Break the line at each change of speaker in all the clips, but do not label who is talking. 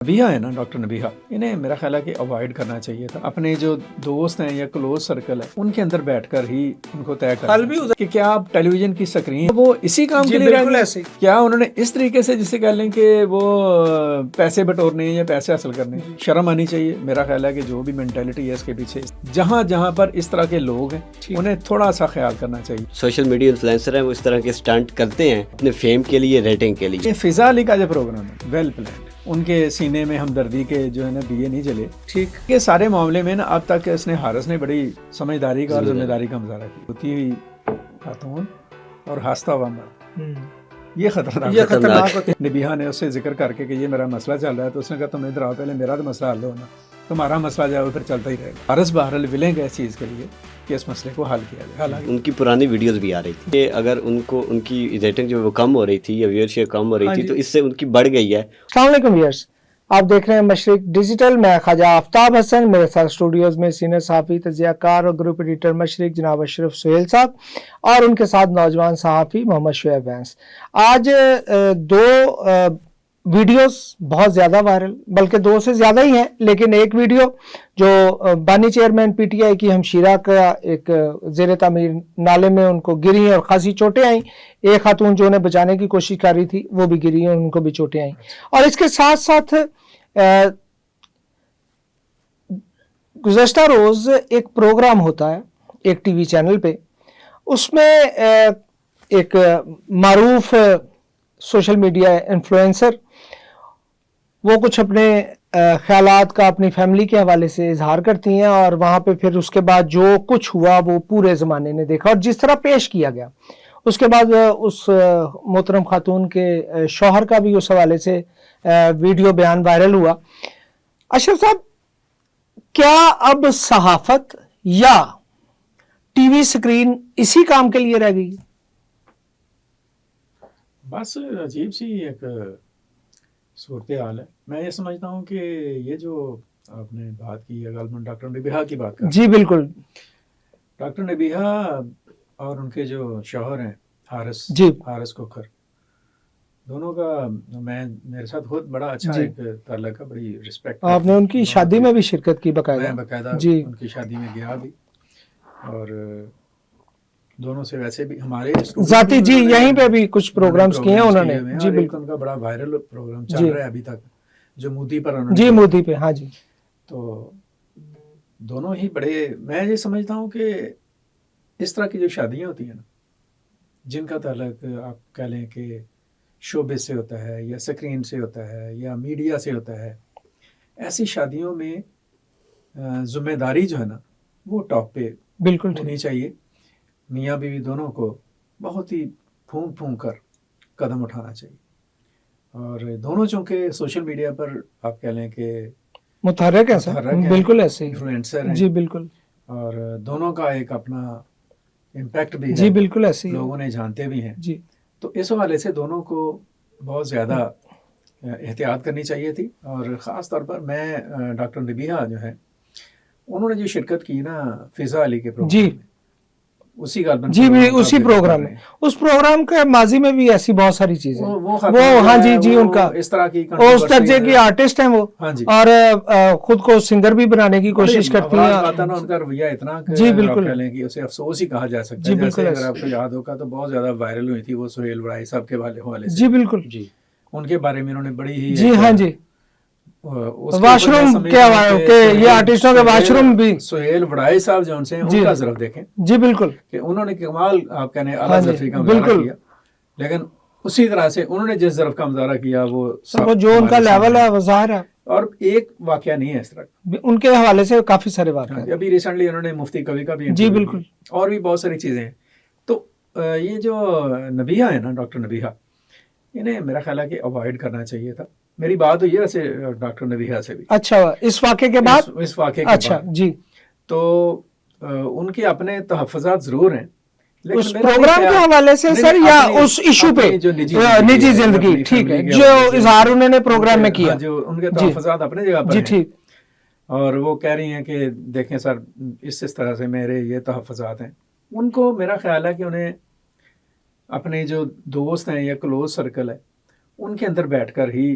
नबीहा है ना, डॉक्टर नबीहा, इन्हें मेरा ख्याल है कि अवॉइड करना चाहिए था। अपने जो दोस्त हैं या क्लोज सर्कल है उनके अंदर बैठकर ही उनको तय करना कि क्या आप टेलीविजन की स्क्रीन वो इसी काम के लिए रह गए, क्या उन्होंने इस तरीके से जिसे कह लें कि वो पैसे बटोरने हैं या पैसे हासिल करने हैं। शर्म आनी चाहिए। मेरा ख्याल है कि जो भी मेंटालिटी है इसके पीछे जहाँ जहाँ पर इस तरह के लोग हैं उन्हें थोड़ा सा ख्याल करना चाहिए।
सोशल मीडिया इन्फ्लुएंसर हैं, वो इस तरह के स्टंट करते हैं अपने फेम के लिए, रेटिंग के लिए।
फिजा अली का जो प्रोग्राम है वेल प्लान, उनके सीने में हमदर्दी के जो है ना दिए नहीं जले। ठीक, ये सारे मामले में ना अब तक इसने हारिस ने बड़ी समझदारी का और जिम्मेदारी का मुजाहरा किया। होती हुई खातून और हास्ता हुआ मर्द, ये खतरनाक होती है। नबीहा ने उससे जिक्र करके कि ये मेरा मसला चल रहा है, तो उसने कहा तुम इधर आओ, पहले मेरा तो मसला हल हो ना, तुम्हारा मसला जाए फिर चलता ही रहेगा। हारिस बहरहाल विलें गए इस चीज़ के लिए कि इस मसले को हल किया जाए। हालांकि
उनकी पुरानी वीडियोस भी आ रही थी कि अगर उनको उनकी रेटिंग जो वो कम हो रही थी या व्यूअरशिप कम हो रही थी तो इससे उनकी बढ़ गई है।
अस्सलाम वालेकुम व्यूअर्स, आप देख रहे हैं मशरिक डिजिटल। मैं ख्वाजा आफ्ताब हसन, मेरे साथ स्टूडियोज में सीनियर सहाफ़ी, तजियाकार और ग्रुप एडिटर मशरिक जनाब अशरफ सुहेल साहब और उनके साथ नौजवान सहाफ़ी मोहम्मद शुएब बैंस। आज दो वीडियोस बहुत ज़्यादा वायरल, बल्कि दो से ज़्यादा ही हैं, लेकिन एक वीडियो जो बानी चेयरमैन पीटीआई की हमशीरा का एक ज़ेर तामीर नाले में उनको गिरी और खासी चोटें आई। एक खातून जो उन्हें बचाने की कोशिश कर रही थी वो भी गिरी और उनको भी चोटें आई। और इसके साथ साथ गुज़श्ता रोज़ एक प्रोग्राम होता है एक टीवी चैनल पे, उसमें एक मारूफ सोशल मीडिया इन्फ्लुएंसर वो कुछ अपने ख्यालात का अपनी फैमिली के हवाले से इजहार करती हैं और वहाँ पे फिर उसके बाद जो कुछ हुआ वो पूरे ज़माने ने देखा और जिस तरह पेश किया गया। उसके बाद उस मोहतरम खातून के शौहर का भी उस हवाले से वीडियो बयान वायरल हुआ। अशरफ साहब, क्या अब सहाफ़त या टीवी स्क्रीन इसी काम के लिए रह गई?
बस अजीब सी एक सूरत हाल है। मैं ये समझता हूँ कि ये जो आपने बात की है गलमन डॉक्टर नबीहा की बात कर,
जी बिल्कुल,
डॉक्टर नबीहा और उनके जो शौहर हैं हारिस कोखर, दोनों का मेरे साथ बहुत बड़ा अच्छा एक ताल्लुक है, बड़ी रिस्पेक्ट।
आपने उनकी शादी में भी शिरकत की
मैं
बकायदा
जी उनकी शादी में गया भी, और दोनों से वैसे भी हमारे
जाती जी यहीं पे भी कुछ प्रोग्राम्स किए हैं उन्होंने। जी बिल्कुल,
उनका बड़ा वायरल प्रोग्राम चल रहा है अभी तक जो मोदी पर उन्होंने
जी मोदी पे। हाँ जी,
तो दोनों ही बड़े, मैं ये समझता हूँ कि इस तरह की जो शादियाँ होती हैं ना, जिनका ताल्लुक आप कह लें कि शोबे से होता है या स्क्रीन से होता है या मीडिया से होता है, ऐसी शादियों में जिम्मेदारी जो है ना वो टॉप पे
बिल्कुल
होनी चाहिए। मियाँ बीवी दोनों को बहुत ही फूंक फूंक कर कदम उठाना चाहिए। और दोनों चूँकि सोशल मीडिया पर आप कह लें कि
मुतहर्रिक है, बिल्कुल ऐसे
इन्फ्लुएंसर हैं
जी बिल्कुल,
और दोनों का एक अपना इम्पैक्ट भी
जी
है,
बिल्कुल ऐसे
लोगों ने जानते भी हैं
जी।
तो इस हवाले से दोनों को बहुत ज़्यादा एहतियात करनी चाहिए थी। और ख़ास तौर पर मैं डॉक्टर नबीहा जो है उन्होंने जो शिरकत की ना फिजा अली के प्रोग्राम में, उसी
जी भी उसी प्रोग्राम में, उस प्रोग्राम के माजी में भी ऐसी बहुत सारी चीजें वो हाँ जी जी उनका
इस तरह की
उस दर्जे की आर्टिस्ट हैं वो,
हाँ जी,
और खुद को सिंगर भी बनाने की कोशिश करती हैं।
उनका रवैया इतना
जी बिल्कुल
कह लें कि उसे अफसोस ही कहा जा सकता है। जैसे अगर आपको याद होगा तो बहुत ज्यादा वायरल हुई थी वो सुहेल वड़ाई साहब के हवाले से।
जी बिल्कुल
जी, उनके बारे में उन्होंने बड़ी ही
जी हाँ जी वाशरूम क्या के ये आर्टिस्टों के वाशरूम भी
सुहेल वड़ाई साहब जो उनसे उनका जरूर देखें जी बिल्कुल कि उन्होंने कमाल आप कहने आला ज़र्फ़ी का मुज़ाहरा किया, लेकिन उसी तरह से उन्होंने जिस ज़र्फ़ का मुज़ाहरा किया वो
जो उनका लेवल है वो ज़ाहिर है।
और एक वाक़या नहीं है इस तरह,
उनके हवाले से काफी सारे वाक़ये
अभी रिसेंटली उन्होंने मुफ्ती कवि का भी
जी बिल्कुल
और भी बहुत सारी चीज़ें हैं। तो ये जो नबीहा है ना, डॉक्टर नबीहा, इन्हें मेरा ख्याल है कि अवॉइड करना चाहिए था। मेरी बात हुई है वैसे डॉक्टर नबीहा से भी।
अच्छा, इस वाक़े के बाद
इस वाक़े के
अच्छा
बाद
जी,
तो उनके अपने तहफ़्फ़ुज़ात ज़रूर हैं
उस प्रोग्राम के हवाले से सर या उस इशू पे
जो
निजी जिंदगी, ठीक है, जो इजहार उन्होंने प्रोग्राम में किया,
जो उनके तहफ़्फ़ुज़ात अपने जगह पर
जी
हैं,
ठीक,
और वो कह रही हैं कि देखें सर इस तरह से मेरे ये तहफ़्फ़ुज़ात हैं। उनको मेरा ख्याल है कि उन्हें अपने जो दोस्त हैं या क्लोज सर्कल है उनके अंदर बैठकर ही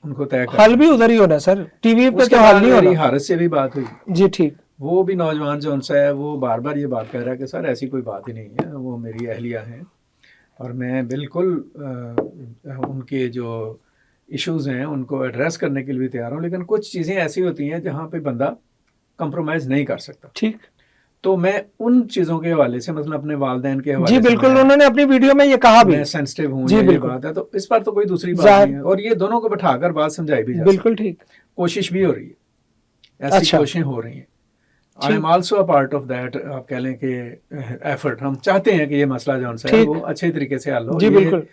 उनको तय कर।
हल भी उधर ही होना सर, टीवी पे
उसके
तो हल
बाद
नहीं
मेरी
होना।
हारिस से भी बात हुई,
जी ठीक।
वो भी नौजवान जो उनसे है वो बार बार ये बात कह रहा है कि सर ऐसी कोई बात ही नहीं है, वो मेरी अहलिया हैं और मैं बिल्कुल उनके जो इश्यूज़ हैं उनको एड्रेस करने के लिए भी तैयार हूँ, लेकिन कुछ चीज़ें ऐसी होती हैं जहाँ पे बंदा कंप्रोमाइज़ नहीं कर सकता।
ठीक।
तो मैं उन चीज़ों के हवाले से, मतलब अपने वालिदैन के हवाले
जी
से,
बिल्कुल,
मैं
उन्होंने अपनी वीडियो में ये कहा भी।
मैं सेंसिटिव हूँ,
जी
ये
बिल्कुल।
बात है, तो इस पर तो कोई दूसरी बात
जाहिर-
नहीं है और ये दोनों को बिठाकर बात समझाई भी जा सकती
बिल्कुल ठीक।
है, कोशिश भी हो रही है, ऐसी
अच्छा।
कोशिशें हो रही हैं। I am also a part of that, आप कह लें कि एफर्ट। हम चाहते हैं कि ये मसला जो है
ठीक।
वो अच्छे तरीके से हल हो,
जी
ये
बिल्कुल।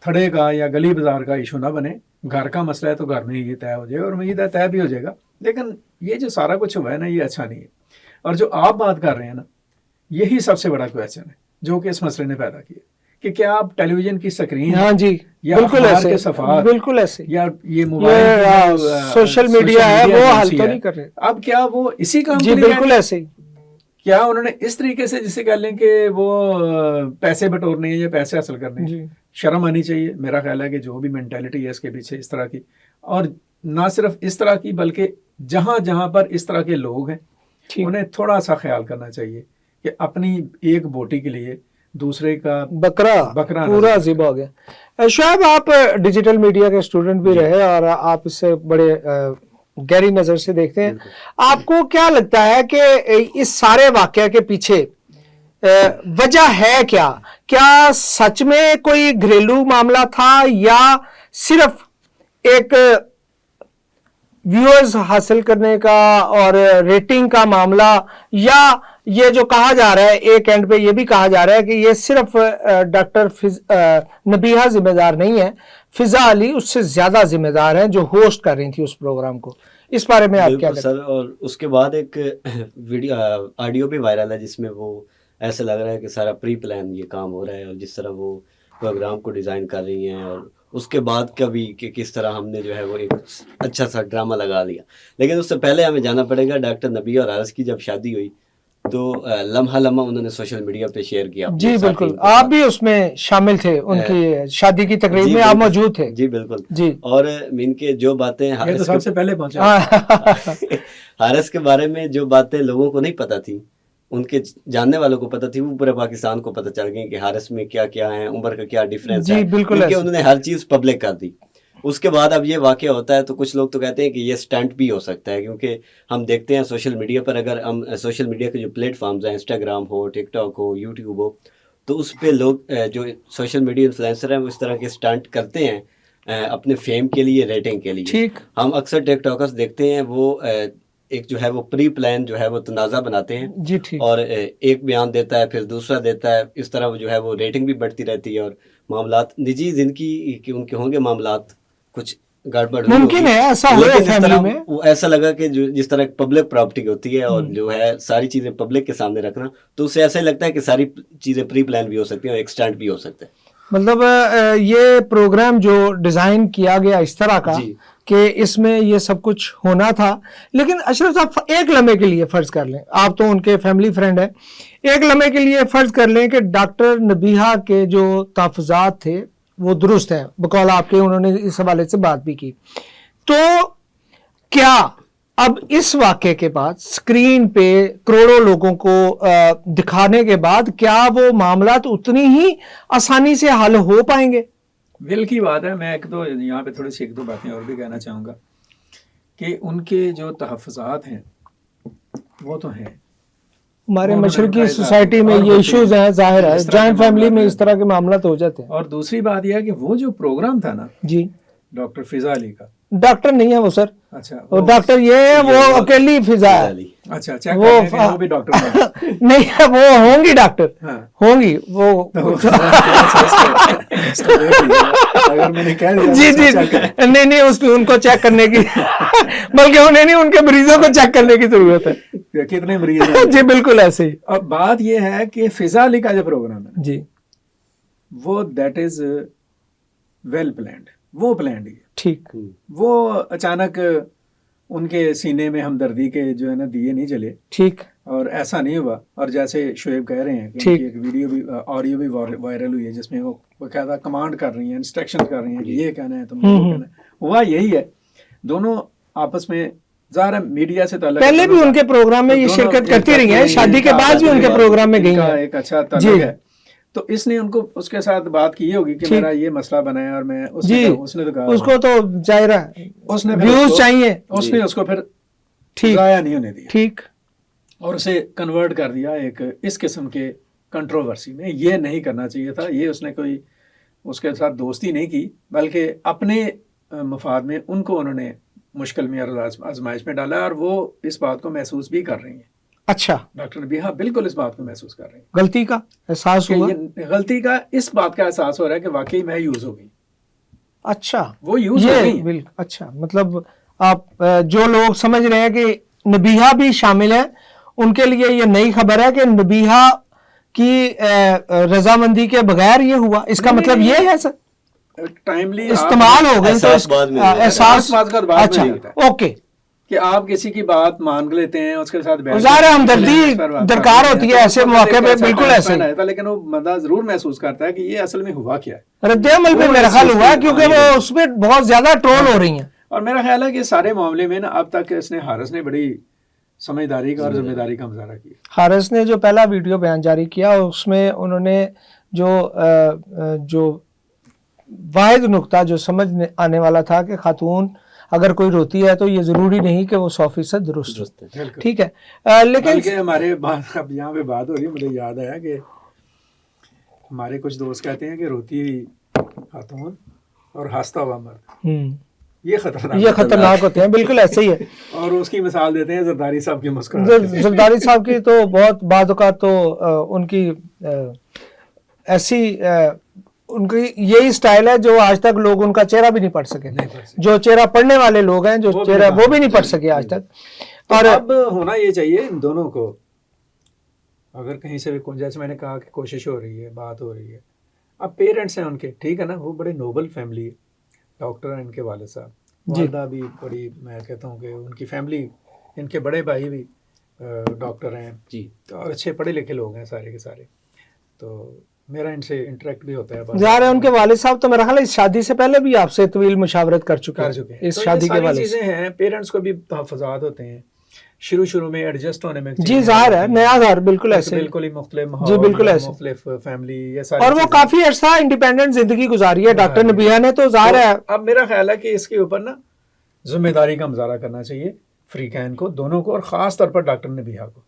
थड़े का या गली बाजार का इशू ना बने। घर का मसला है तो घर में ही ये तय हो जाएगा और उम्मीद है तय भी हो जाएगा, लेकिन ये जो सारा कुछ हुआ है ना ये अच्छा नहीं है। और जो आप बात कर रहे हैं ना, यही सबसे बड़ा क्वेश्चन है जो कि इस मसले ने पैदा किया कि क्या आप टेलीविजन की स्क्रीन
हाँ जी
या
बिल्कुल
अखबार
ऐसे,
के सफ़ात
बिल्कुल ऐसे,
या ये मोबाइल की जो,
सोशल मीडिया है वो हल
एजेंसी
तो
है,
नहीं कर रहे।
अब क्या वो इसी काम
जी
के लिए
बिल्कुल
गए?
ऐसे ही।
क्या उन्होंने इस तरीके से जिसे कह लें कि वो पैसे बटोरने हैं या पैसे हासिल करने हैं?
जी
शर्म आनी चाहिए। मेरा ख्याल है कि जो भी मेंटालिटी है इसके पीछे इस तरह की, और ना सिर्फ इस तरह की बल्कि जहाँ जहाँ पर इस तरह के लोग हैं
ठीक।
उन्हें थोड़ा सा ख्याल करना चाहिए कि अपनी एक बोटी के लिए दूसरे का
बकरा पूरा ज़िबा हो गया। शोएब, आप डिजिटल मीडिया के स्टूडेंट भी रहे और आप इससे बड़े गहरी नज़र से देखते हैं। आपको क्या लगता है कि इस सारे वाक़या के पीछे वजह है क्या? क्या सच में कोई घरेलू मामला था या सिर्फ एक व्यूअर्स हासिल करने का और रेटिंग का मामला, या ये जो कहा जा रहा है एक एंड पे ये भी कहा जा रहा है कि ये सिर्फ डॉक्टर नबीहा जिम्मेदार नहीं है, फिजा अली उससे ज्यादा जिम्मेदार हैं जो होस्ट कर रही थी उस प्रोग्राम को। इस बारे में आप क्या कहते हैं?
सर, और उसके बाद एक वीडियो ऑडियो भी वायरल है जिसमें वो ऐसा लग रहा है कि सारा प्री प्लान ये काम हो रहा है, और जिस तरह वो प्रोग्राम को डिज़ाइन कर रही हैं, और उसके बाद का भी कि किस तरह हमने जो है वो एक अच्छा सा ड्रामा लगा लिया। लेकिन उससे पहले हमें जाना पड़ेगा, डॉक्टर नबीहा और हारिस की जब शादी हुई तो लम्हा लम्हा उन्होंने सोशल मीडिया पे शेयर किया।
जी बिल्कुल, आप भी उसमें शामिल थे, उनकी शादी की तकरीब में आप मौजूद थे।
जी बिल्कुल
जी।
और इनके जो बातें
ये तो सबसे पहले पहुंचा
हारिस के बारे में जो बातें लोगों को नहीं पता थी, उनके जानने वालों को पता थी, वो पूरे पाकिस्तान को पता चल गई कि हारिस में क्या क्या है, उम्र का क्या डिफरेंस
जी
है,
बिल्कुल
क्योंकि
ऐसे।
उन्होंने हर चीज़ पब्लिक कर दी। उसके बाद अब ये वाकया होता है तो कुछ लोग तो कहते हैं कि ये स्टंट भी हो सकता है, क्योंकि हम देखते हैं सोशल मीडिया पर, अगर हम सोशल मीडिया के जो प्लेटफॉर्म्स हैं, इंस्टाग्राम हो, टिकटॉक हो, यूट्यूब हो, तो उस पर लोग जो सोशल मीडिया इन्फ्लुएंसर हैं वो इस तरह के स्टंट करते हैं अपने फेम के लिए, रेटिंग के लिए।
ठीक।
हम अक्सर टिकटॉकर्स देखते हैं वो एक जो है वो प्री प्लान जो है वो तनाज़ा बनाते हैं
जी ठीक।
और एक बयान देता है फिर दूसरा देता है, इस तरह वो जो है वो रेटिंग भी बढ़ती रहती है और मामलात निजी ज़िंदगी के उनके होंगे मामलात कुछ गड़बड़ हुई
मुमकिन
होगी।
है ऐसा हो
लेकिन इस
फैमिली
तरह
में।
वो ऐसा लगा कि जो जिस तरह पब्लिक प्रॉपर्टी होती है और जो है सारी चीज़ें पब्लिक के सामने रखना, तो उससे ऐसा ही लगता है कि सारी चीज़ें प्री प्लान भी हो सकती हैं और एक स्टंट भी हो सकता है।
मतलब ये प्रोग्राम जो डिज़ाइन किया गया इस तरह का
जी।
कि इसमें ये सब कुछ होना था। लेकिन अशरफ साहब, एक लम्हे के लिए फ़र्ज़ कर लें, आप तो उनके फैमिली फ्रेंड हैं, एक लम्हे के लिए फ़र्ज़ कर लें कि डॉक्टर नबीहा के जो तहफ़्फ़ुज़ात थे वो दुरुस्त हैं, बकौल आपके, उन्होंने इस हवाले से बात भी की, तो क्या अब इस वाक़े के बाद स्क्रीन पे करोड़ों लोगों को दिखाने के बाद क्या वो मामलात उतनी ही आसानी से हल हो पाएंगे?
दिल की बात है। मैं एक तो यहाँ पे थोड़ी सी एक दो बातें और भी कहना चाहूँगा कि उनके जो तहफ़्फ़ुज़ात हैं वो तो हैं,
हमारे
उन्होंने
मशरकी
उठाए
सोसाइटी में
और
ये
होते
इश्यूज हैं, जाहिर है
इस तरह के
जॉइंट फैमिली में
मामलात
इस तरह के मामला तो हो जाते हैं।
और दूसरी बात यह है कि वो जो प्रोग्राम था ना
जी,
डॉक्टर फिजा अली का,
डॉक्टर नहीं है वो सर,
अच्छा
और डॉक्टर ये है, वो अकेली फिजा है,
अच्छा चेक कर रहे हैं कि वो भी डॉक्टर था।
नहीं है, वो होंगी डॉक्टर,
हाँ।
होंगी वो।
अगर मैंने कह दिया
जी
तो
जी,
check करें।
नहीं उनको चेक करने की बल्कि उन्हें नहीं, उनके मरीजों को चेक करने की जरूरत है।
कितने मरीज हैं?
जी बिल्कुल ऐसे ही।
अब बात यह है कि फिजा अली का जो प्रोग्राम है
जी
वो दैट इज वेल प्लान्ड, वो प्लान्ड ही है।
ठीक।
वो अचानक उनके सीने में हमदर्दी के जो है ना दिए नहीं जले,
ठीक।
और ऐसा नहीं हुआ। और जैसे शोएब कह रहे हैं कि
ठीक।
उनकी एक वीडियो भी, ऑडियो भी वायरल हुई है जिसमें वो कहता कमांड कर रही हैं, इंस्ट्रक्शन कर रही हैं कि ये कहना है तुमने, वो कहना है। हुआ यही है, दोनों आपस में ज़ाहिर है मीडिया से ताल्लुक
पहले भी उनके प्रोग्राम में ये
दोनों
शिरकत
एक
करती रही हैं,
अपने
शादी के
इनका
बाद भी उनके
इनका
प्रोग्राम में गई
इनका
हैं।
एक अच्छा
जी।
ताल्लुक है, तो इसने उनको उसके साथ बात की होगी कि
ठीक।
मेरा ये मसला बना है और मैं
जी,
उसने तो कहा
उसको तो जाहिर है
उसने फिर
व्यूज
उसको-
चाहिए।
उसने उसको फिर
ठीक
जाया नहीं होने दिया
ठीक
और उसे कन्वर्ट कर दिया एक इस किस्म के कंट्रोवर्सी में। ये नहीं करना चाहिए था, ये उसने कोई उसके साथ दोस्ती नहीं की, बल्कि अपने मफाद में उनको उन्होंने मुश्किल में और आजमाइश में डाला, और वो इस बात को महसूस भी कर रही हैं।
अच्छा,
डॉक्टर नबीहा बिल्कुल इस बात को महसूस कर रही हैं
गलती का एहसास
कि
हुआ।
ये गलती का इस बात का एहसास हो रहा है कि वाकई मैं यूज हो गई,
अच्छा,
वो यूज हो
ये
गई हैं।
बिल्कुल अच्छा, मतलब आप जो लोग समझ रहे हैं कि नबीहा भी शामिल है, उनके लिए ये नई खबर है कि नबीहा की रजामंदी के बगैर ये हुआ, इसका
नहीं,
मतलब
नहीं,
ये है सर
टाइमली
इस्तेमाल हो गई तो
एहसास बाद में हुआ।
एहसास।
बात का बाद में नहीं होता
अच्छा, ओके,
कि आप किसी की बात मान लेते हैं, उसके साथ बैठ
ज़ाहिर है
के
हमदर्दी
इस पर बात
दरकार
करते हैं,
होती है
तो
ऐसे
उसको
मौके
एक
पे,
ऐसा
बिल्कुल
टाइम
ऐसे
स्पेंड आया था, लेकिन वो बंदा जरूर महसूस करता है कि ये असल में हुआ क्या है।
रद्द-ए-अमल पे
वो
मेरा ख्याल
महसूस
हुआ
करता
क्योंकि
है।
वो उसमें बहुत ज्यादा ट्रोल हो रही हैं।
और मेरा ख्याल है कि सारे मामले में ना अब तक इसने हारिस ने बड़ी समझदारी का और जिम्मेदारी का मुजाहरा किया।
हारिस ने जो पहला वीडियो बयान जारी किया उसमें उन्होंने जो वाहिद नुक्ता जो समझ में आने वाला था कि खातून अगर कोई रोती है तो ये जरूरी नहीं कि वो 100% दुरुस्त हो, ठीक है। लेकिन
बल्कि हमारे बात अब यहाँ पे बात हो रही है, मुझे याद आया कि हमारे कुछ दोस्त कहते हैं कि रोती हुई खातून और हंसता हुआ मर्द ये
खतरनाक होते हैं, बिल्कुल ऐसे ही है।
और उसकी मिसाल देते हैं जरदारी साहब की मुस्कुराहट।
जरदारी साहब की तो बहुत बाद औक़ात तो उनकी ऐसी उनकी यही स्टाइल है जो आज तक लोग उनका चेहरा भी नहीं पढ़ सके। जो चेहरा पढ़ने वाले लोग हैं, जो चेहरा वो भी नहीं पढ़ सके आज तक।
और अब होना ये चाहिए इन दोनों को, अगर कहीं से भी जैसे मैंने कहा कि कोशिश हो रही है, बात हो रही है, अब पेरेंट्स हैं उनके, ठीक है ना, वो बड़े नोबल फैमिली है, डॉक्टर हैं इनके वालिद साहब, वालिदा भी बड़ी, मैं कहता हूँ कि उनकी फैमिली, इनके बड़े भाई भी डॉक्टर हैं जी, और अच्छे पढ़े लिखे लोग हैं सारे के सारे, तो मेरा इनसे इंटरेक्ट भी होता है।
ज़ाहिर है उनके वालिद साहब तो मेरा ख्याल है इस शादी से पहले भी आपसे तवील मुशावरत कर चुके हैं इस
तो
शादी के वाले
चीज़ें हैं। पेरेंट्स को भी तहफ़्फ़ुज़ात होते हैं शुरू में एडजस्ट होने में।
जी ज़ाहिर है, नया घर बिल्कुल ऐसे,
बिल्कुल ही मुख्तलिफ माहौल,
जी बिल्कुल ऐसे,
मुख्तलिफ फैमिली, ये सारी,
और वो काफ़ी अर्सा इंडिपेंडेंट जिंदगी गुजारी है डॉक्टर नबीहा ने, तो ज़ाहिर है
अब मेरा ख्याल है कि इसके ऊपर ना जिम्मेदारी का मुजाहरा करना चाहिए फ्रीकैन को, दोनों को, और ख़ास तौर पर डॉक्टर नबीहा को,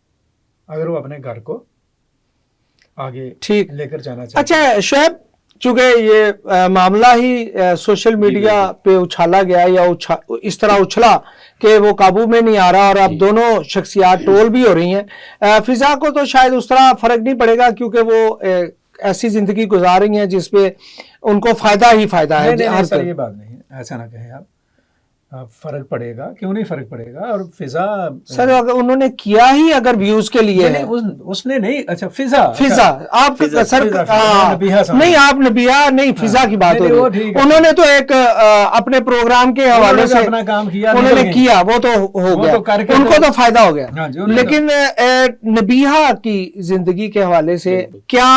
अगर वो अपने घर को आगे ठीक लेकर जाना चाहिए।
अच्छा शुएब, चूंकि ये मामला ही सोशल मीडिया पे उछाला गया या इस तरह उछला कि वो काबू में नहीं आ रहा, और अब दोनों शख्सियात ट्रोल भी हो रही हैं। फिजा को तो शायद उस तरह फर्क नहीं पड़ेगा क्योंकि वो ऐसी जिंदगी गुजार रही हैं जिसपे उनको फायदा ही फायदा है।
नहीं, सर ये बात नहीं, ऐसा ना कहें आप, फर्क पड़ेगा, क्यों नहीं फर्क पड़ेगा। और फिजा
सर अगर उन्होंने किया ही अगर व्यूज के लिए है,
उसने नहीं, अच्छा फिजा
आप सर नहीं, आप नबीहा नहीं, फिजा की बात हो रही है। उन्होंने तो एक अपने प्रोग्राम के हवाले से
अपना काम किया,
उन्होंने किया, वो तो हो गया, उनको तो फायदा हो गया। लेकिन नबीहा की जिंदगी के हवाले से क्या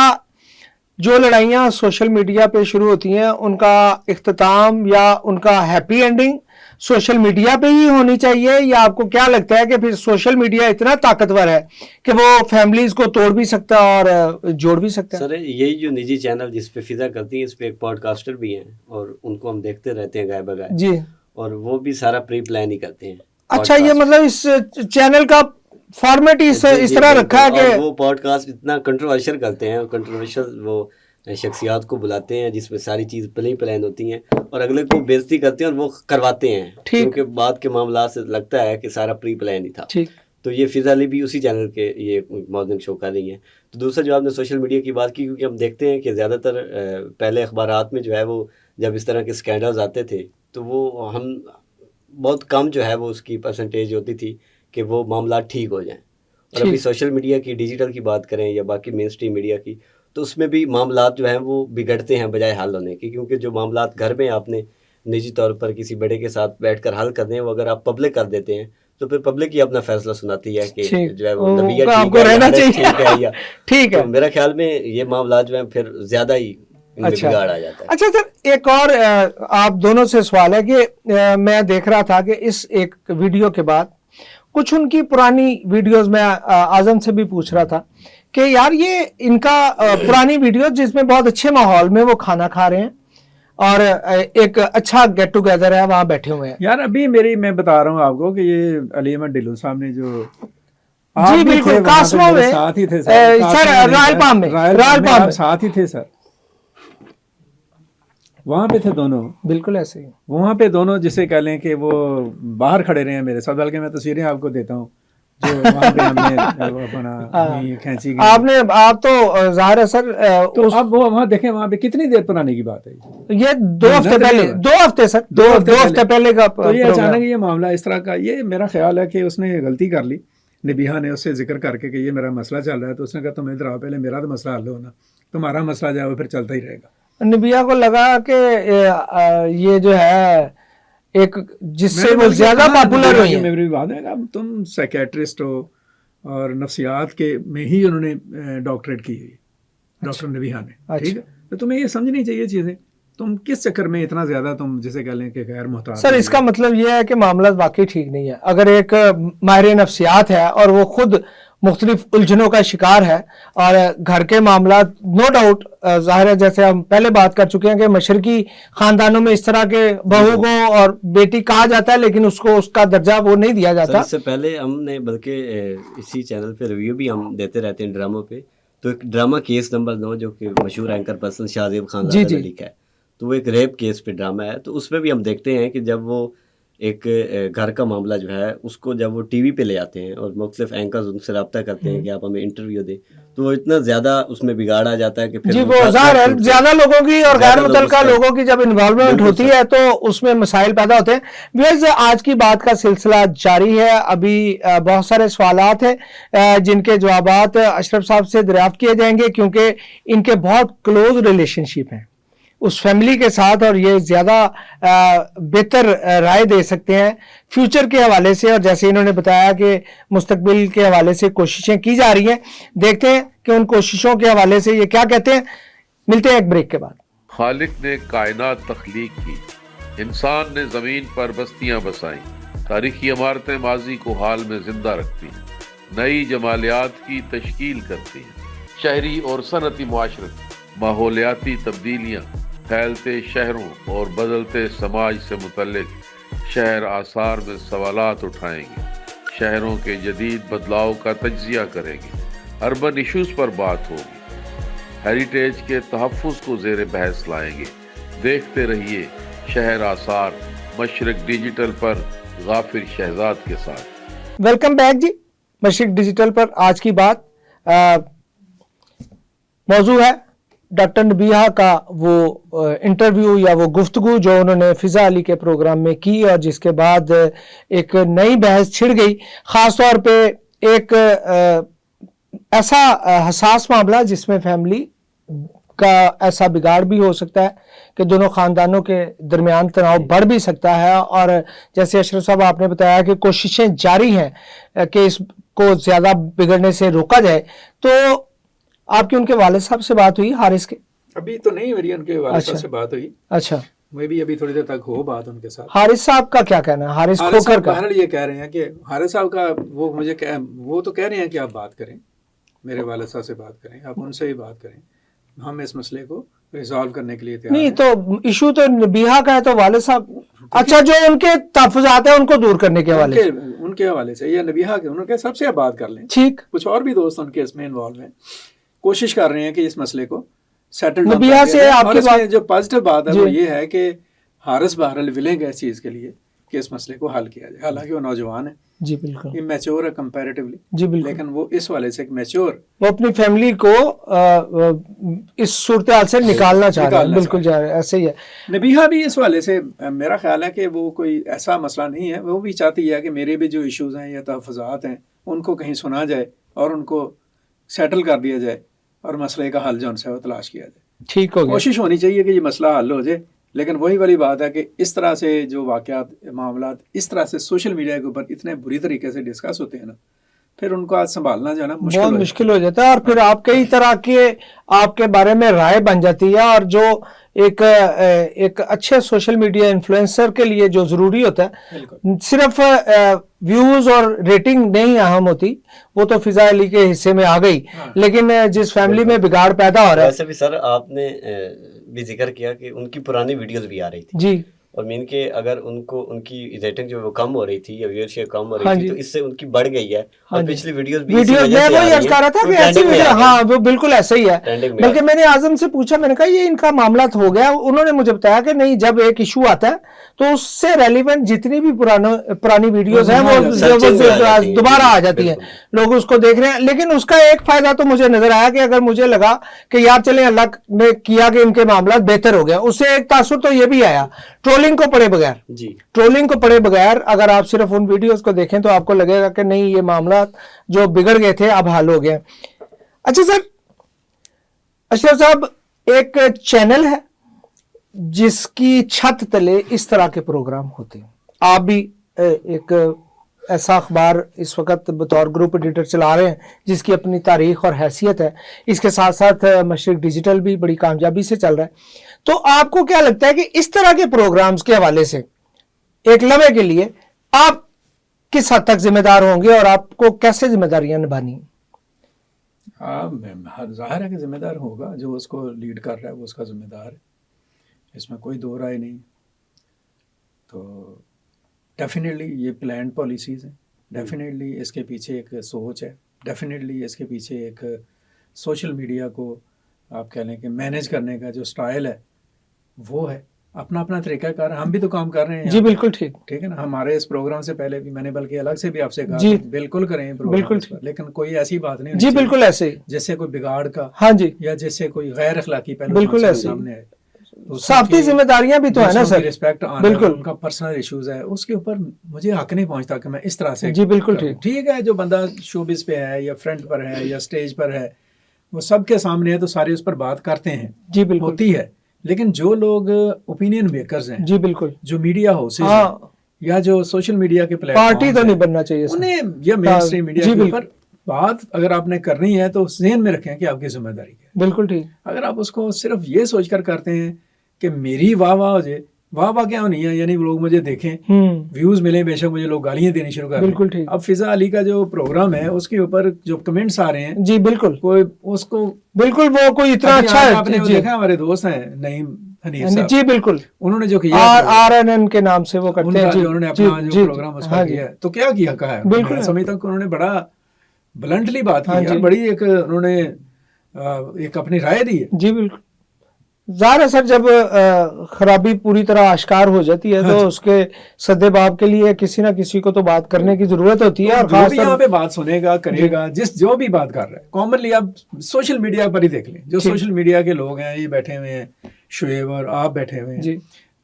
जो लड़ाइयाँ सोशल मीडिया पे शुरू होती हैं उनका इख्तिताम या उनका हैप्पी एंडिंग सोशल मीडिया पे ही होनी चाहिए, या आपको क्या लगता है कि फिर सोशल मीडिया इतना ताकतवर है कि वो फैमिलीज को तोड़ भी सकता है और जोड़ भी सकता है?
सर यही जो निजी चैनल जिस पे फिजा करती है, इस पे एक पॉडकास्टर भी हैं और उनको हम देखते रहते हैं गाय बगाए
जी,
और वो भी सारा प्री प्लान ही करते हैं।
अच्छा, ये मतलब इस चैनल का फॉर्मेट इस तरह रखा है कि
वो पॉडकास्ट इतना कंट्रोवर्शियल करते हैं, कंट्रोवर्शियल वो शख्सियात को बुलाते हैं जिसमें सारी चीज़ प्लान होती हैं और अगले को बेइज्जती करते हैं और वो करवाते हैं, क्योंकि बाद के मामला से लगता है कि सारा प्री प्लान ही था। तो ये फिजा अली भी उसी चैनल के ये मॉर्निंग शो कर रही हैं। तो दूसरा जो आपने सोशल मीडिया की बात की, क्योंकि हम देखते हैं कि ज़्यादातर पहले अखबारात में जो है वो जब इस तरह के स्कैंडल्स आते थे तो वो हम बहुत कम जो है वो उसकी परसेंटेज होती थी कि वो मामला ठीक हो जाएं। और अभी सोशल मीडिया की, डिजिटल की बात करें या बाकी मेन स्ट्रीम मीडिया की, तो उसमें भी मामलात जो हैं वो बिगड़ते हैं बजाय हल होने के, क्योंकि जो मामलात घर में आपने निजी तौर पर किसी बड़े के साथ बैठकर हल कर दें, वो अगर आप पब्लिक कर देते हैं तो फिर पब्लिक ही अपना फैसला सुनाती है कि जो है वो नबीहा ठीक है या ठीक है। तो मेरा ख्याल में ये मामला जो है फिर ज़्यादा ही इनमें
अच्छा
बिगाड़ आ जाता है।
अच्छा सर, एक और आप दोनों से सवाल है कि मैं देख रहा था कि इस एक वीडियो के बाद कुछ उनकी पुरानी वीडियोस में आजम से भी पूछ रहा था कि यार ये इनका पुरानी वीडियो जिसमें बहुत अच्छे माहौल में वो खाना खा रहे हैं और एक अच्छा गेट टुगेदर है, वहाँ बैठे हुए हैं।
यार अभी मैं बता रहा हूँ आपको कि ये अली अहमद ढिल्लों साहब ने जो
जी बिल्कुल, कासमो में
साथ ही थे
सर, रायलपाम में
आप साथ ही थे सर, वहाँ पे थे दोनों,
बिल्कुल ऐसे ही
वहाँ पे दोनों, जिसे कह लें कि वो बाहर खड़े रहे हैं मेरे साथ, बल्कि मैं तस्वीरें आपको देता हूँ जो वहाँ पे हमने अपना ये खींची गई।
आप तो जाहिर है सर,
तो अब वो वहाँ देखें, वहाँ पे कितनी देर पुराने की बात है
ये 2 हफ्ते पहले, 2 हफ्ते सर, 2 हफ्ते पहले का
तो ये अचानक ये मामला इस तरह का, ये मेरा ख्याल है कि उसने गलती कर ली, नबीहा ने उससे जिक्र करके कि ये मेरा मसला चल रहा है, तो उसने कहा तुम इधर आओ, पहले मेरा तो मसला हल होना, तुम्हारा मसला जो है वो फिर चलता ही रहेगा।
नबिया को लगा कि ये जो है एक जिससे वो ज्यादा पॉपुलर हुई है।
मेरी बात है, अब तुम साइकेट्रिस्ट हो और नफ्सियात के में ही उन्होंने डॉक्टरेट की है, डॉक्टर नबीहा ने, ठीक है, तो तुम्हें ये समझनी चाहिए चीजें, तुम किस चक्कर में इतना ज्यादा तुम जिसे कह लें कि गैर मुहतात।
सर इसका मतलब ये है कि मामला वाकई ठीक नहीं है। अगर एक माहिर नफ्सियात है और वो खुद मुख्तलिफ उलझनों का शिकार है और घर के मामला नो डाउट जाहिर है, जैसे हम पहले बात कर चुके हैं कि मशरकी खानदानों में इस तरह के बहू को और बेटी कहा जाता है, लेकिन उसको उसका दर्जा वो नहीं दिया जाता।
इससे पहले हमने बल्कि इसी चैनल पे रिव्यू भी हम देते रहते हैं ड्रामों पे, तो एक ड्रामा केस नंबर 9 जो कि मशहूर एंकर पर्सन शाहजेब खान ने लिखा है, तो वो एक रेप केस पे ड्रामा है। तो उसमें भी हम देखते हैं कि जब वो एक घर का मामला जो है उसको जब वो टीवी पे ले आते हैं और मुख्तलिफ एंकर्स उनसे रब्ता करते हैं कि आप हमें इंटरव्यू दें, तो वो इतना ज़्यादा उसमें बिगाड़ आ जाता है कि फिर
जी वो ज़ाहिर है ज्यादा लोगों की और गैर मुतल्लिका लोगों की जब इन्वॉल्वमेंट होती है तो उसमें मसाइल पैदा होते हैं। व्यूअर्स, आज की बात का सिलसिला जारी है, अभी बहुत सारे सवालात हैं जिनके जवाबात अशरफ साहब से दरियाफ्त किए जाएंगे, क्योंकि इनके बहुत क्लोज रिलेशनशिप हैं उस फैमिली के साथ और ये ज़्यादा बेहतर राय दे सकते हैं फ्यूचर के हवाले से। और जैसे इन्होंने बताया कि मुस्तकबिल के हवाले से कोशिशें की जा रही हैं, देखते हैं कि उन कोशिशों के हवाले से ये क्या कहते हैं। मिलते हैं एक ब्रेक के बाद।
खालिक ने कायनात तख्लीक की, इंसान ने ज़मीन पर बस्तियां बसाई, तारीखी इमारतें माजी को हाल में जिंदा रखती हैं, नई जमालियात की तश्कील करती हैं, शहरी और सनती माशरत माहौलियाती तब्दीलियाँ, फैलते शहरों और बदलते समाज से मुतल्लिक शहर आसार में सवालात उठाएंगे, शहरों के जदीद बदलाव का तज्जिया करेंगे, अर्बन इशूज़ पर बात होगी, हेरिटेज के तहफ़्फ़ुज़ को ज़ेर बहस लाएंगे। देखते रहिए शहर आसार मशरक डिजिटल पर गाफिर शहजाद के साथ।
वेलकम बैक जी, मशरक डिजिटल पर आज की बात मौजू है डॉक्टर नबीहा का वो इंटरव्यू या वो गुफ्तगू जो उन्होंने फ़िज़ा अली के प्रोग्राम में की और जिसके बाद एक नई बहस छिड़ गई, ख़ास तौर पे एक ऐसा हसास मामला जिसमें फैमिली का ऐसा बिगाड़ भी हो सकता है कि दोनों ख़ानदानों के दरमियान तनाव बढ़ भी सकता है। और जैसे अशरफ साहब आपने बताया कि कोशिशें जारी हैं कि इसको ज़्यादा बिगड़ने से रोका जाए। तो आपकी उनके वालिद साहब से बात हुई हारिस के?
अभी तो नहीं मेरी उनके वालिद साहब से बात हुई।
अच्छा,
मैं भी अभी थोड़ी देर तक हो बात उनके साथ।
हारिस साहब का क्या कहना है? हारिस खोकर का
ये कह रहे हैं कि हारिस साहब का वो तो कह रहे हैं कि आप बात करें, मेरे वालिद साहब से बात करें, आप उनसे ही बात करें, हम इस मसले को रिजॉल्व करने के लिए तैयार
नहीं। तो इशू तो नबीहा का है, तो वालिद साहब अच्छा जो उनके तहफ़्फ़ुज़ात हैं उनको दूर करने के
उनके हवाले से या नबीहा के उनके सबसे बात कर लें।
ठीक,
कुछ और भी दोस्त उनके इसमें इन्वॉल्व हैं, कोशिश कर रहे हैं कि इस मसले को सेटल
नबीहा से आपके बात
जो पॉजिटिव बात है वो ये है कि हारिस बहरहाल विलिंग है इस चीज़ के लिए कि इस मसले को हल किया जाए। हालांकि वो नौजवान है,
जी बिल्कुल,
मैच्योर है कंपैरेटिवली,
जी बिल्कुल,
लेकिन वो इस वाले से मैच्योर,
वो अपनी फैमिली को इस सूरत हाल से निकालना चाह रहे हैं। बिल्कुल जा रहे हैं, ऐसे ही है।
नबीहा भी इस वाले से मेरा ख्याल है कि वो कोई ऐसा मसला नहीं है, वो भी चाहती है कि मेरे भी जो इश्यूज़ हैं या तहफ़्फ़ुज़ात हैं उनको कहीं सुना जाए और उनको सेटल कर दिया जाए और मसले का हल जो उनसे वो तलाश किया जाए।
ठीक हो गया,
कोशिश होनी चाहिए कि ये मसला हल हो जाए। लेकिन वही वाली बात है कि इस तरह से जो वाक़यात मामलात इस तरह से सोशल मीडिया के ऊपर इतने बुरी तरीके से डिस्कस होते हैं ना, फिर उनको आज संभालना जो है ना
बहुत
मुश्किल हो
मुश्किल हो जाता है, और फिर आप कई तरह के आपके बारे में राय बन जाती है, और जो एक अच्छे सोशल मीडिया इन्फ्लुएंसर के लिए जो ज़रूरी होता है, सिर्फ व्यूज़ और रेटिंग नहीं अहम होती, वो तो फिजा अली के हिस्से में आ गई, लेकिन जिस फैमिली में बिगाड़ पैदा हो रहा है।
वैसे भी सर आपने भी जिक्र किया कि उनकी पुरानी वीडियोस भी आ रही थी
जी,
और मीन के अगर उनको उनकी रेटिंग जो वो कम हो रही थी या व्यूअरशिप कम हो रही
हाँ
थी
जी।
तो इससे उनकी बढ़ गई है।
हाँ
और
जी।
पिछली वीडियोस भी
वीडियो मैं वही अर्ज कर रहा था कि ऐसी वीडियो, हाँ वो बिल्कुल ऐसे ही है।
ट्रेंडिंग में
बल्कि मैंने आजम से पूछा, मैंने कहा ये इनका मामला तो हो गया, उन्होंने मुझे बताया कि नहीं, जब एक इशू आता है तो उससे रेलिवेंट जितनी भी पुरानी वीडियोस हैं वो दोबारा आ जाती हैं, लोग उसको देख रहे हैं। लेकिन उसका एक फायदा तो मुझे नजर आया कि अगर मुझे लगा कि यार चले अल्लाह ने किया कि इनके मामला बेहतर हो गया, उससे एक तासुर तो ये भी आया, ट्रोलिंग को पड़े बगैर,
जी
ट्रोलिंग को पड़े बगैर अगर आप सिर्फ उन वीडियोस को देखें तो आपको लगेगा कि नहीं, ये मामला जो बिगड़ गए थे अब हल हो गया। अच्छा सर, अशरफ साहब, एक चैनल है जिसकी छत तले इस तरह के प्रोग्राम होते हैं, आप भी एक ऐसा अखबार इस वक्त बतौर ग्रुप एडिटर चला रहे हैं जिसकी अपनी तारीख और हैसियत है, इसके साथ साथ मशरिक डिजिटल भी बड़ी कामयाबी से चल रहा है, तो आपको क्या लगता है कि इस तरह के प्रोग्राम्स के हवाले से एक लम्हे के लिए आप किस हद तक जिम्मेदार होंगे और आपको कैसे जिम्मेदारियां निभानी?
जाहिर है कि जिम्मेदार होगा, जो उसको लीड कर रहा है वो उसका जिम्मेदार है, इसमें कोई दो राय नहीं। तो डेफिनेटली ये प्लान पॉलिसीज़ हैं, डेफिनेटली इसके पीछे एक सोच है, डेफिनेटली इसके पीछे एक सोशल मीडिया को आप कह लें कि मैनेज करने का जो स्टाइल है वो है, अपना अपना तरीका कार। हम भी तो काम कर रहे हैं
जी बिल्कुल ठीक
है ना। हमारे इस प्रोग्राम से पहले भी मैंने बल्कि अलग से भी आपसे कहा
जी,
बिल्कुल करें प्रोग्राम
बिल्कुल
पर, लेकिन कोई ऐसी बात नहीं
जी, बिल्कुल ऐसे ही,
जैसे कोई बिगाड़ का,
हाँ जी,
या जैसे कोई गैर अखलाकी पहलू
बिल्कुल ऐसे
सामने आए।
साफ्ती जिम्मेदारियां भी तो है ना सर,
रिस्पेक्ट
बिल्कुल,
उनका पर्सनल इश्यूज है, उसके ऊपर मुझे हक नहीं पहुंचता कि मैं इस तरह से
जी बिल्कुल
ठीक है। जो बंदा शोबिस पे है या फ्रंट पर है या स्टेज पर है, वो सबके सामने है तो सारे उस पर बात करते हैं,
जी बिल्कुल
होती है। लेकिन जो लोग ओपिनियन मेकर्स हैं,
जी बिल्कुल,
जो मीडिया हाउसेज
हाँ,
हैं या जो सोशल मीडिया के प्लेटफॉर्म,
पार्टी तो नहीं बनना चाहिए सर,
उन्हें या मेन स्ट्रीम मीडिया
जी
के
बिल्कुल,
ऊपर बात अगर आपने करनी है तो ज़हन में रखें कि आपकी जिम्मेदारी क्या है।
बिल्कुल ठीक।
अगर आप उसको सिर्फ ये सोचकर करते हैं कि मेरी वाह वाह हो जाए, वाह वाह क्या होनी है, यानी लोग मुझे देखें, व्यूज मिले, बेशक मुझे लोग गालियां देनी शुरू कर
बिल्कुल
दें।
ठीक।
अब फिजा अली का जो प्रोग्राम है उसके ऊपर जो कमेंट्स आ रहे हैं,
जी बिल्कुल,
कोई उसको
बिल्कुल वो कोई इतना
अभी
अच्छा है,
आपने वो
जी
देखा, हमारे दोस्त हैं नईम हनीफ साहब,
जी बिल्कुल,
उन्होंने जो किया
RNN के नाम से वो करते हैं,
उन्होंने अपना जो प्रोग्राम उस पर किया है, तो क्या किया कहा है,
बिल्कुल
समझता हूं कि उन्होंने बड़ा ब्लंटली बात
हाँ
की है, बड़ी एक उन्होंने एक अपनी राय दी है।
जी बिल्कुल। ज़ाहिर है सर, जब खराबी पूरी तरह आश्कार हो जाती है तो उसके सद्देबाब के लिए किसी ना किसी को तो बात करने की जरूरत होती है, और
जो भी यहाँ पे बात सुनेगा करेगा, जो भी बात कर रहा है, कॉमनली आप सोशल मीडिया पर ही देख लें, जो सोशल मीडिया के लोग हैं, ये बैठे हुए हैं, शुएब और आप बैठे हुए हैं,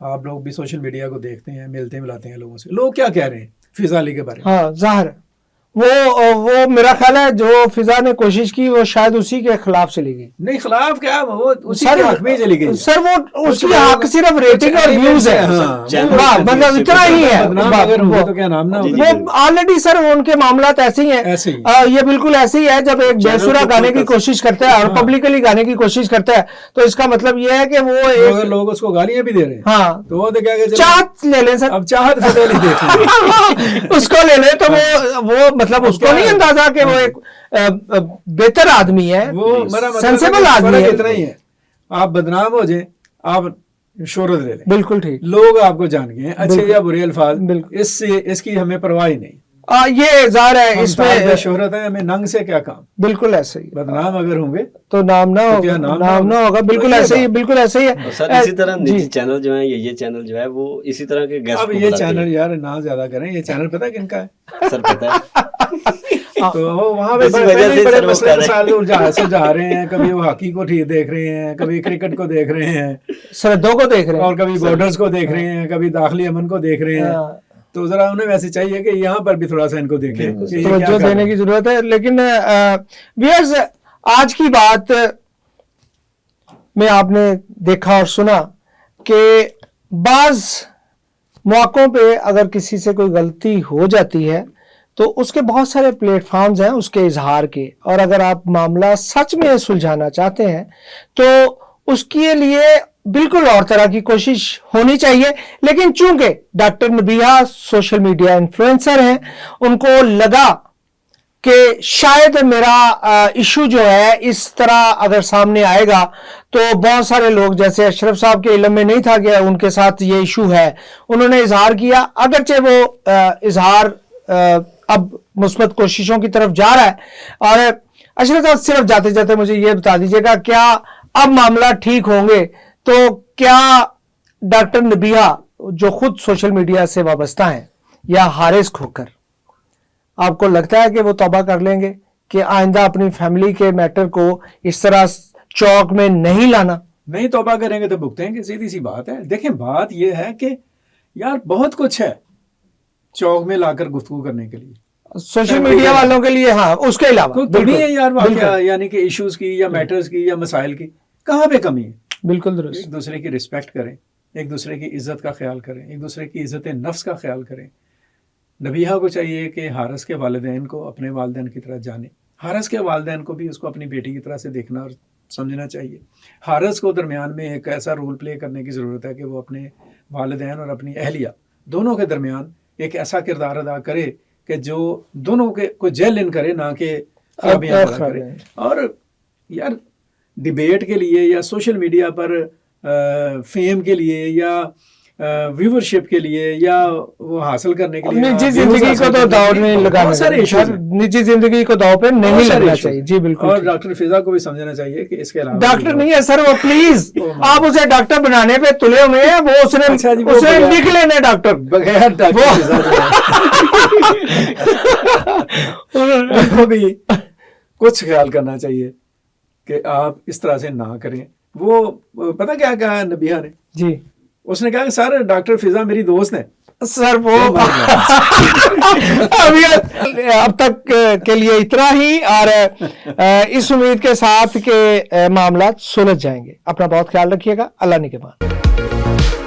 आप लोग भी सोशल मीडिया को देखते हैं, मिलते मिलाते हैं लोगों से, लोग क्या कह रहे हैं फिजा अली के बारे में।
हाँ जाहिर है, वो मेरा ख्याल है जो फिजा ने कोशिश की वो शायद उसी के खिलाफ चली गई।
नहीं, खिलाफ क्या, वो उसी के हक में चली गई
सर, वो उसकी हक सिर्फ रेटिंग और व्यूज है, मतलब इतना ही है,
तो क्या नाम ना,
वो ऑलरेडी सर उनके मामला ऐसे ही हैं, ये बिल्कुल ऐसे ही है। जब एक बेसुरा गाने की कोशिश करता है और पब्लिकली गाने की कोशिश करता है तो इसका मतलब ये है कि वो
अगर लोग उसको गालियां भी दे रहे हैं, हाँ, तो वो क्या
चाहत ले लें सर, अब
चाहत
उसको ले लें तो वो मतलब उसको नहीं अंदाजा कि वो एक बेहतर आदमी है, वो सेंसेबल आदमी है।
इतना ही है, आप बदनाम हो जाए, आप शोहरत ले लें,
बिल्कुल ठीक,
लोग आपको जान गए अच्छे या बुरे अल्फाज, इससे इसकी हमें परवाह ही नहीं।
ये ज़ाहिर है इसमें
शोहरत है, हमें नंग से क्या काम,
बिल्कुल ऐसे ही,
बदनाम अगर होंगे
तो नाम ना होगा, नाम ना होगा, बिल्कुल ऐसे ही, बिल्कुल ऐसे ही है
सर। इसी तरह निजी चैनल जो है, ये चैनल जो है वो इसी तरह के गेस्ट,
अब ये चैनल यार ना ज्यादा करें, ये चैनल पता है किनका है
सर, पता है
तो वहाँ पे बड़े मसले सुलझा रहे हैं, कभी वो हॉकी को ठीक देख रहे हैं, कभी क्रिकेट को देख रहे हैं,
सरहदों को देख रहे हैं,
और कभी बॉर्डर्स को देख रहे हैं, कभी दाखिली अमन को देख रहे हैं। तो जरा उन्हें वैसे चाहिए कि यहाँ पर भी थोड़ा सा इनको देखें,
तो देने की जरूरत है। लेकिन व्यूअर्स, आज की बात में आपने देखा और सुना कि बाज मौकों पे अगर किसी से कोई गलती हो जाती है تو اس کے بہت سارے پلیٹ فارمز ہیں اس کے اظہار کے، اور اگر آپ معاملہ سچ میں سلجھانا چاہتے ہیں تو اس کے لیے بالکل اور طرح کی کوشش ہونی چاہیے. لیکن چونکہ ڈاکٹر نبیہہ سوشل میڈیا انفلوئنسر ہیں، ان کو لگا کہ شاید میرا ایشو جو ہے اس طرح اگر سامنے آئے گا تو بہت سارے لوگ، جیسے اشرف صاحب کے علم میں نہیں تھا کہ ان کے ساتھ یہ ایشو ہے، انہوں نے اظہار کیا. اگرچہ وہ اظہار اب مثبت کوششوں کی طرف جا رہا ہے. اور اشرف صاحب صرف جاتے جاتے مجھے یہ بتا دیجیے گا، کیا اب معاملہ ٹھیک ہوں گے تو کیا ڈاکٹر نبیہہ جو خود سوشل میڈیا سے وابستہ ہیں یا حارث کھوکھر، آپ کو لگتا ہے کہ وہ توبہ کر لیں گے کہ آئندہ اپنی فیملی کے میٹر کو اس طرح چوک میں نہیں لانا؟
نہیں توبہ کریں گے تو بھگتیں گے، سیدھی سی بات ہے. دیکھیں بات یہ ہے کہ یار بہت کچھ ہے چوک میں لا کر گفتگو کرنے کے لیے
سوشل میڈیا والوں کے لیے. ہاں اس کے علاوہ
کمی ہے یار واقعہ، یعنی کہ ایشوز کی یا میٹرز کی یا مسائل کی کہاں پہ کمی ہے؟
بالکل درست.
ایک دوسرے کی رسپیکٹ کریں، ایک دوسرے کی عزت کا خیال کریں، ایک دوسرے کی عزت نفس کا خیال کریں. نبیہہ کو چاہیے کہ حارث کے والدین کو اپنے والدین کی طرح جانے، حارث کے والدین کو بھی اس کو اپنی بیٹی کی طرح سے دیکھنا اور سمجھنا چاہیے. حارث کو درمیان میں ایک ایسا رول پلے کرنے کی ضرورت ہے کہ وہ اپنے والدین اور اپنی اہلیہ دونوں کے درمیان ایک ایسا کردار ادا کرے کہ جو دونوں کے کو جیل ان کرے، نہ کہ خرابیاں پیدا کرے. اور یار ڈیبیٹ کے لیے یا سوشل میڈیا پر فیم کے لیے یا ویورشپ کے لیے یا وہ حاصل کرنے کے لیے
نجی زندگی کو تو داؤ نہیں لگانا چاہیے، نجی زندگی کو داؤ پہ نہیں لگنا چاہیے. جی بالکل.
اور ڈاکٹر فضا کو بھی سمجھنا چاہیے کہ اس کے علاوہ
ڈاکٹر نہیں ہے سر وہ، پلیز آپ اسے ڈاکٹر بنانے پہ تلے ہوئے ہیں، وہ اس نے لکھ لینا ڈاکٹر
بغیر ڈاکٹر کو بھی کچھ خیال کرنا چاہیے کہ آپ اس طرح سے نہ کریں. وہ پتہ کیا کہا نبیہہ نے؟
جی
اس نے کہا کہ سر ڈاکٹر فضا میری دوست ہیں.
سر وہ اب تک کے لیے اتنا ہی، اور اس امید کے ساتھ کہ معاملات سلجھ جائیں گے. اپنا بہت خیال رکھیے گا. اللہ نگہبان.